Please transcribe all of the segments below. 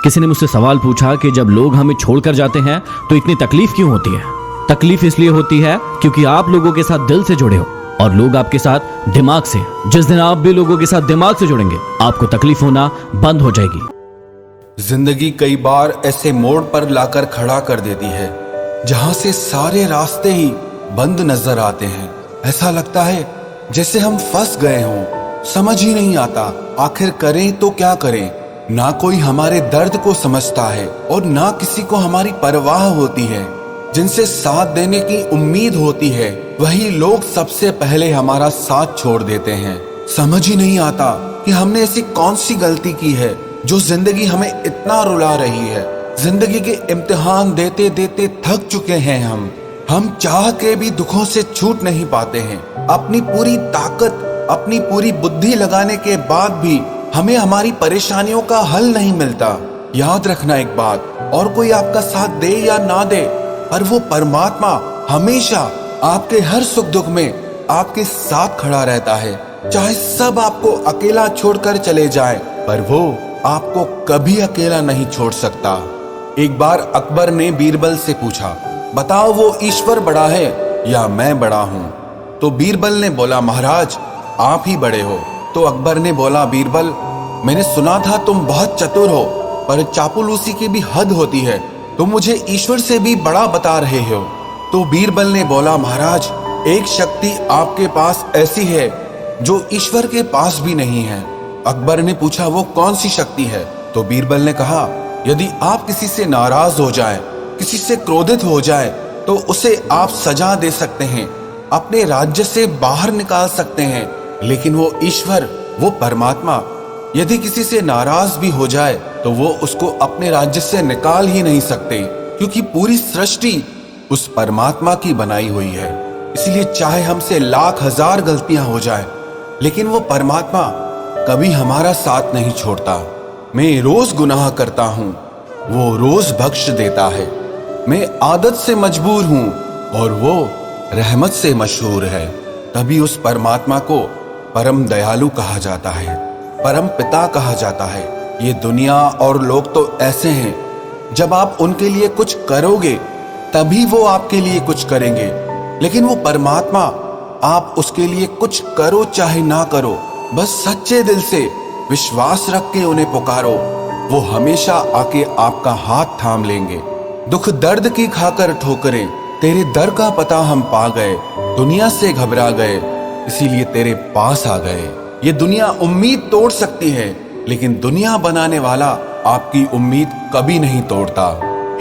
किसी ने मुझसे सवाल पूछा कि जब लोग हमें छोड़कर जाते हैं तो इतनी तकलीफ क्यों होती है। तकलीफ इसलिए होती है क्योंकि आप लोगों के साथ दिल से जुड़े हो और लोग आपके साथ दिमाग से। जिस दिन आप भी लोगों के साथ दिमाग से जुड़ेंगे आपको तकलीफ होना बंद हो जाएगी। जिंदगी कई बार ऐसे मोड़ पर लाकर खड़ा कर देती है जहां से सारे रास्ते ही बंद नजर आते हैं। ऐसा लगता है जैसे हम फंस गए हों। समझ ही नहीं आता आखिर करें तो क्या करें। ना कोई हमारे दर्द को समझता है और ना किसी को हमारी परवाह होती है। जिनसे साथ देने की उम्मीद होती है वही लोग सबसे पहले हमारा साथ छोड़ देते हैं। समझ ही नहीं आता कि हमने ऐसी कौन सी गलती की है जो जिंदगी हमें इतना रुला रही है। जिंदगी के इम्तिहान देते देते थक चुके हैं हम चाह के भी दुखों से छूट नहीं पाते हैं। अपनी पूरी ताकत, अपनी पूरी बुद्धि लगाने के बाद भी हमें हमारी परेशानियों का हल नहीं मिलता। याद रखना एक बात, और कोई आपका साथ दे या ना दे, पर वो परमात्मा हमेशा आपके हर सुख दुख में आपके साथ खड़ा रहता है। चाहे सब आपको अकेला छोड़कर चले जाएं, पर वो आपको कभी अकेला नहीं छोड़ सकता। एक बार अकबर ने बीरबल से पूछा, बताओ वो ईश्वर बड़ा है या मैं बड़ा हूँ? तो बीरबल ने बोला, महाराज आप ही बड़े हो। तो अकबर ने बोला, बीरबल मैंने सुना था तुम बहुत चतुर हो, पर चापलूसी की भी हद होती है। तुम मुझे ईश्वर से भी बड़ा बता रहे हो। तो बीरबल ने बोला, महाराज एक शक्ति आपके पास ऐसी है जो ईश्वर के पास भी नहीं है। अकबर ने पूछा, वो कौन सी शक्ति है? तो बीरबल ने कहा, यदि आप किसी से नाराज हो जाए, किसी से क्रोधित हो जाए, तो उसे आप सजा दे सकते हैं, अपने राज्य से बाहर निकाल सकते हैं। लेकिन वो ईश्वर, वो परमात्मा यदि किसी से नाराज भी हो जाए तो वो उसको अपने राज्य से निकाल ही नहीं सकते, क्योंकि पूरी सृष्टि उस परमात्मा की बनाई हुई है। इसलिए चाहे हमसे लाख हजार गलतियां हो जाए, लेकिन वो परमात्मा कभी हमारा साथ नहीं छोड़ता। मैं रोज गुनाह करता हूँ, वो रोज बख्श देता है। मैं आदत से मजबूर हूँ और वो रहमत से मशहूर है। तभी उस परमात्मा को परम दयालु कहा जाता है, परम पिता कहा जाता है। ये दुनिया और लोग तो ऐसे हैं, जब आप उनके लिए कुछ करोगे तभी वो आपके लिए कुछ करेंगे। लेकिन वो परमात्मा, आप उसके लिए कुछ करो चाहे ना करो, बस सच्चे दिल से विश्वास रख के उन्हें पुकारो, वो हमेशा आके आपका हाथ थाम लेंगे। दुख दर्द की खाकर ठोकरें, तेरे दर का पता हम पा गए, दुनिया से घबरा गए, इसीलिए तेरे पास आ गए। ये दुनिया उम्मीद तोड़ सकती है, लेकिन दुनिया बनाने वाला आपकी उम्मीद कभी नहीं तोड़ता।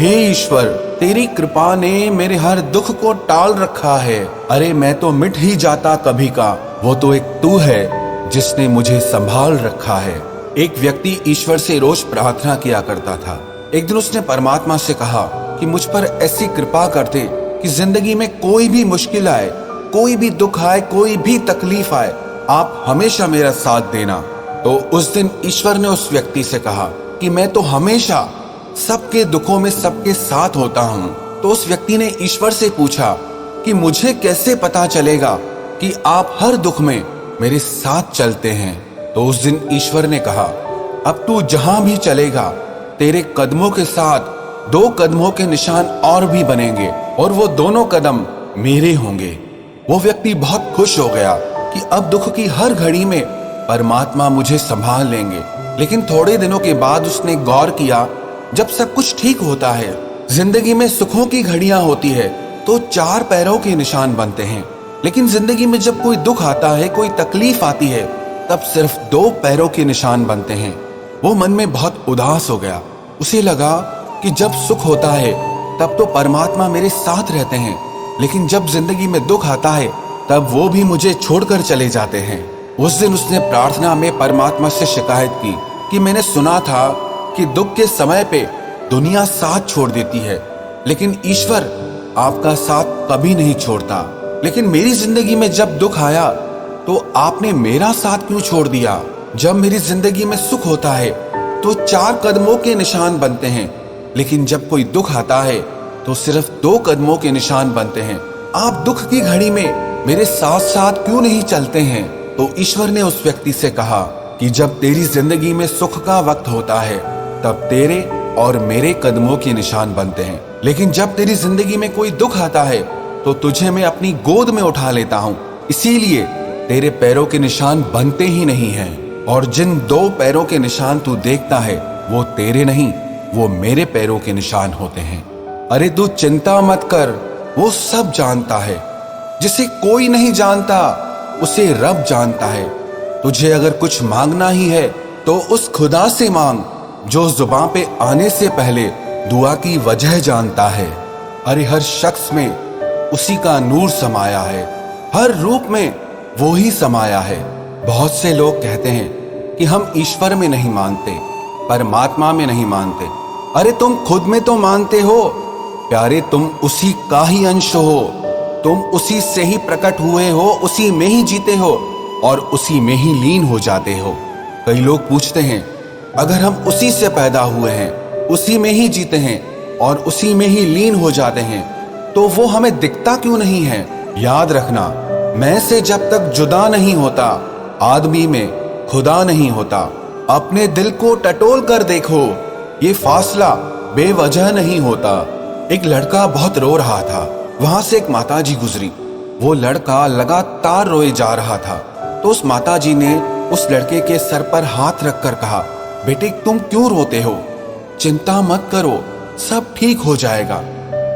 हे ईश्वर, तेरी कृपा ने मेरे हर दुख को टाल रखा है। अरे मैं तो मिट ही जाता कभी का, वो तो एक तू है जिसने मुझे संभाल रखा है। एक व्यक्ति ईश्वर से रोज प्रार्थना किया करता था। एक दिन उसने परमात्मा से कहा कि मुझ पर ऐसी कृपा कर दे कि जिंदगी में कोई भी मुश्किल आए, कोई भी दुख आए, कोई भी तकलीफ आए, आप हमेशा मेरा साथ देना। तो उस दिन ईश्वर ने उस व्यक्ति से कहा कि मैं तो हमेशा सबके दुखों में सबके साथ होता हूँ। तो उस व्यक्ति ने ईश्वर से पूछा कि मुझे कैसे पता चलेगा कि आप हर दुख में मेरे साथ चलते हैं? तो उस दिन ईश्वर ने कहा, अब तू जहां भी चलेगा तेरे कदमों के साथ 2 कदमों के निशान और भी बनेंगे, और वो दोनों कदम मेरे होंगे। वो व्यक्ति बहुत खुश हो गया कि अब दुख की हर घड़ी में परमात्मा मुझे संभाल लेंगे। लेकिन थोड़े दिनों के बाद उसने गौर किया, जब सब कुछ ठीक होता है, जिंदगी में सुखों की घड़ियां होती है, तो 4 पैरों के निशान बनते हैं। लेकिन जिंदगी में जब कोई दुख आता है, कोई तकलीफ आती है, तब सिर्फ 2 पैरों के निशान बनते हैं। वो मन में बहुत उदास हो गया। उसे लगा कि जब सुख होता है तब तो परमात्मा मेरे साथ रहते हैं, लेकिन जब जिंदगी में दुख आता है तब वो भी मुझे छोड़कर चले जाते हैं। उस दिन उसने प्रार्थना में परमात्मा से शिकायत की कि मैंने सुना था कि दुख के समय पे दुनिया साथ छोड़ देती है, लेकिन ईश्वर आपका साथ कभी नहीं छोड़ता। लेकिन मेरी जिंदगी में जब दुख आया तो आपने मेरा साथ क्यों छोड़ दिया? जब मेरी जिंदगी में सुख होता है तो 4 कदमों के निशान बनते हैं, लेकिन जब कोई दुख आता है तो सिर्फ 2 कदमों के निशान बनते हैं। आप दुख की घड़ी में मेरे साथ साथ क्यों नहीं चलते हैं? तो ईश्वर ने उस व्यक्ति से कहा कि जब तेरी जिंदगी में सुख का वक्त होता है तब तेरे और मेरे कदमों के निशान बनते हैं। लेकिन जब तेरी जिंदगी में कोई दुख आता है तो तुझे मैं अपनी गोद में उठा लेता हूँ, इसीलिए तेरे पैरों के निशान बनते ही नहीं हैं। और जिन 2 पैरों के निशान तू देखता है वो तेरे नहीं, वो मेरे पैरों के निशान होते हैं। अरे तू चिंता मत कर, वो सब जानता है। जिसे कोई नहीं जानता उसे रब जानता है। तुझे अगर कुछ मांगना ही है तो उस खुदा से मांग जो जुबान पे आने से पहले दुआ की वजह जानता है। अरे हर शख्स में उसी का नूर समाया है, हर रूप में वो ही समाया है। बहुत से लोग कहते हैं कि हम ईश्वर में नहीं मानते, परमात्मा में नहीं मानते। अरे तुम खुद में तो मानते हो प्यारे, तुम उसी का ही अंश हो, तुम उसी से ही प्रकट हुए हो, उसी में ही जीते हो और उसी में ही लीन हो जाते हो। कई लोग पूछते हैं अगर हम उसी से पैदा हुए हैं, उसी में ही जीते हैं और उसी में ही लीन हो जाते हैं तो वो हमें दिखता क्यों नहीं है? याद रखना, मैं से जब तक जुदा नहीं होता आदमी में खुदा नहीं होता। अपने दिल को टटोल कर देखो, ये फासला बेवजह नहीं होता। एक लड़का बहुत रो रहा था, वहां से एक माताजी गुजरी। वो लड़का लगातार रोए जा रहा था तो उस माताजी ने उस लड़के के सर पर हाथ रखकर कहा, बेटे तुम क्यों रोते हो? चिंता मत करो, सब ठीक हो जाएगा,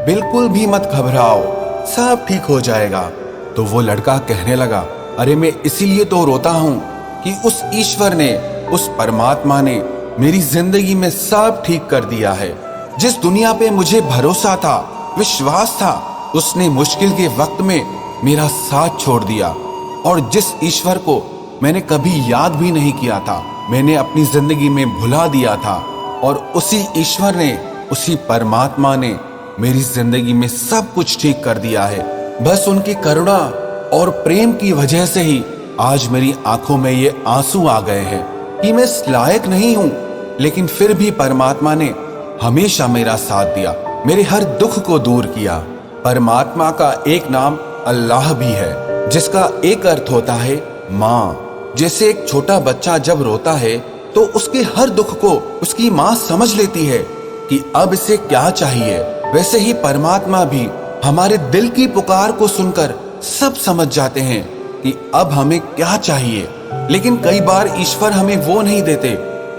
बिल्कुल भी मत घबराओ, सब ठीक हो जाएगा। तो वो लड़का कहने लगा, अरे मैं इसीलिए तो रोता हूं कि उस ईश्वर ने, उस परमात्मा ने मेरी जिंदगी में सब ठीक कर दिया है। जिस दुनिया पे मुझे भरोसा था, विश्वास था, उसने मुश्किल के वक्त में मेरा साथ छोड़ दिया। और जिस ईश्वर को मैंने कभी याद भी नहीं किया था, मैंने अपनी जिंदगी में भुला दिया था, और उसी ईश्वर ने, उसी परमात्मा ने मेरी जिंदगी में सब कुछ ठीक कर दिया है। बस उनकी करुणा और प्रेम की वजह से ही आज मेरी आंखों में ये आंसू आ गए हैं कि मैं इस लायक नहीं हूं, लेकिन फिर भी परमात्मा ने हमेशा मेरा साथ दिया, मेरे हर दुख को दूर किया। परमात्मा का एक नाम अल्लाह भी है, जिसका एक अर्थ होता है माँ। जैसे एक छोटा बच्चा जब रोता है तो उसके हर दुख को उसकी माँ समझ लेती है कि अब इसे क्या चाहिए, वैसे ही परमात्मा भी हमारे दिल की पुकार को सुनकर सब समझ जाते हैं कि अब हमें क्या चाहिए। लेकिन कई बार ईश्वर हमें वो नहीं देते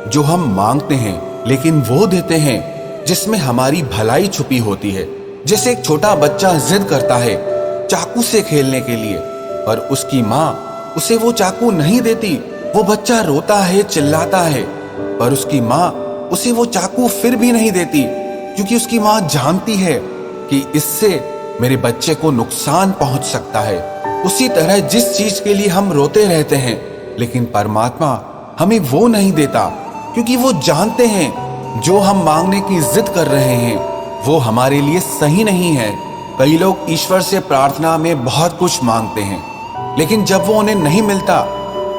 जो हम मांगते हैं, लेकिन वो देते हैं जिसमें हमारी भलाई छुपी होती है। जैसे एक छोटा बच्चा जिद करता है चाकू से खेलने के लिए, पर उसकी माँ उसे वो चाकू नहीं देती। वो बच्चा रोता है, चिल्लाता है, पर उसकी माँ उसे वो चाकू फिर भी नहीं देती, क्योंकि उसकी माँ जानती है कि इससे मेरे बच्चे को नुकसान पहुंच सकता है। उसी तरह जिस चीज के लिए हम रोते रहते हैं, लेकिन परमात्मा हमें वो नहीं देता, क्योंकि वो जानते हैं जो हम मांगने की जिद कर रहे हैं वो हमारे लिए सही नहीं है। कई लोग ईश्वर से प्रार्थना में बहुत कुछ मांगते हैं, लेकिन जब वो उन्हें नहीं मिलता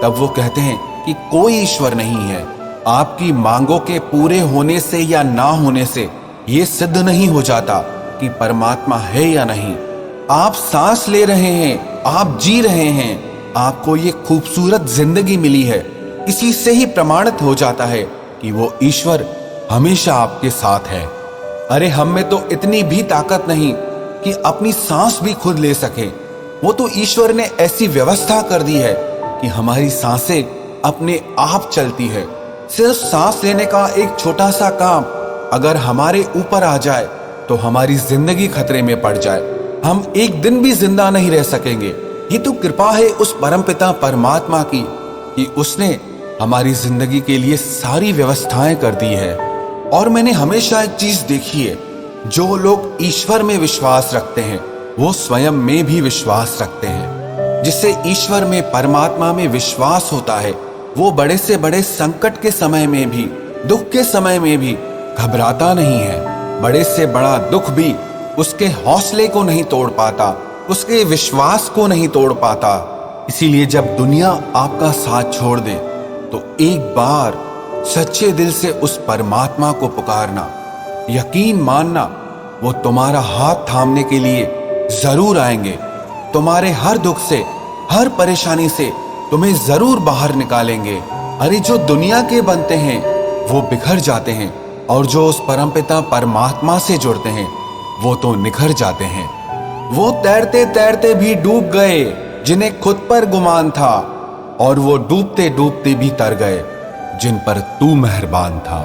तब वो कहते हैं कि कोई ईश्वर नहीं है। आपकी मांगों के पूरे होने से या ना होने से ये सिद्ध नहीं हो जाता कि परमात्मा है या नहीं। आप सांस ले रहे हैं, आप जी रहे हैं, आपको ये खूबसूरत जिंदगी मिली है, इसी से ही प्रमाणित हो जाता है कि वो ईश्वर हमेशा आपके साथ है। अरे हम में तो इतनी भी ताकत नहीं कि अपनी सांस भी खुद ले सके। वो तो ईश्वर ने ऐसी व्यवस्था कर दी है कि हमारी सांसें अपने आप चलती है। सिर्फ सांस लेने का एक छोटा सा काम अगर हमारे ऊपर आ जाए तो हमारी जिंदगी खतरे में पड़ जाए, हम एक दिन भी जिंदा नहीं रह सकेंगे। ये तो कृपा है उस परमपिता परमात्मा की कि उसने हमारी जिंदगी के लिए सारी व्यवस्थाएं कर दी है। और मैंने हमेशा एक चीज देखी है, जो लोग ईश्वर में विश्वास रखते हैं वो स्वयं में भी विश्वास रखते हैं। जिससे ईश्वर में, परमात्मा में विश्वास होता है, वो बड़े से बड़े संकट के समय में भी, दुख के समय में भी घबराता नहीं है। बड़े से बड़ा दुख भी उसके हौसले को नहीं तोड़ पाता, उसके विश्वास को नहीं तोड़ पाता। इसीलिए जब दुनिया आपका साथ छोड़ दे तो एक बार सच्चे दिल से उस परमात्मा को पुकारना, यकीन मानना वो तुम्हारा हाथ थामने के लिए जरूर आएंगे। तुम्हारे हर दुख से, हर परेशानी से तुम्हें जरूर बाहर निकालेंगे। अरे जो दुनिया के बनते हैं वो बिखर जाते हैं, और जो उस परमपिता परमात्मा से जुड़ते हैं वो तो निखर जाते हैं। वो तैरते तैरते भी डूब गए जिन्हें खुद पर गुमान था, और वो डूबते डूबते भी तर गए जिन पर तू मेहरबान था।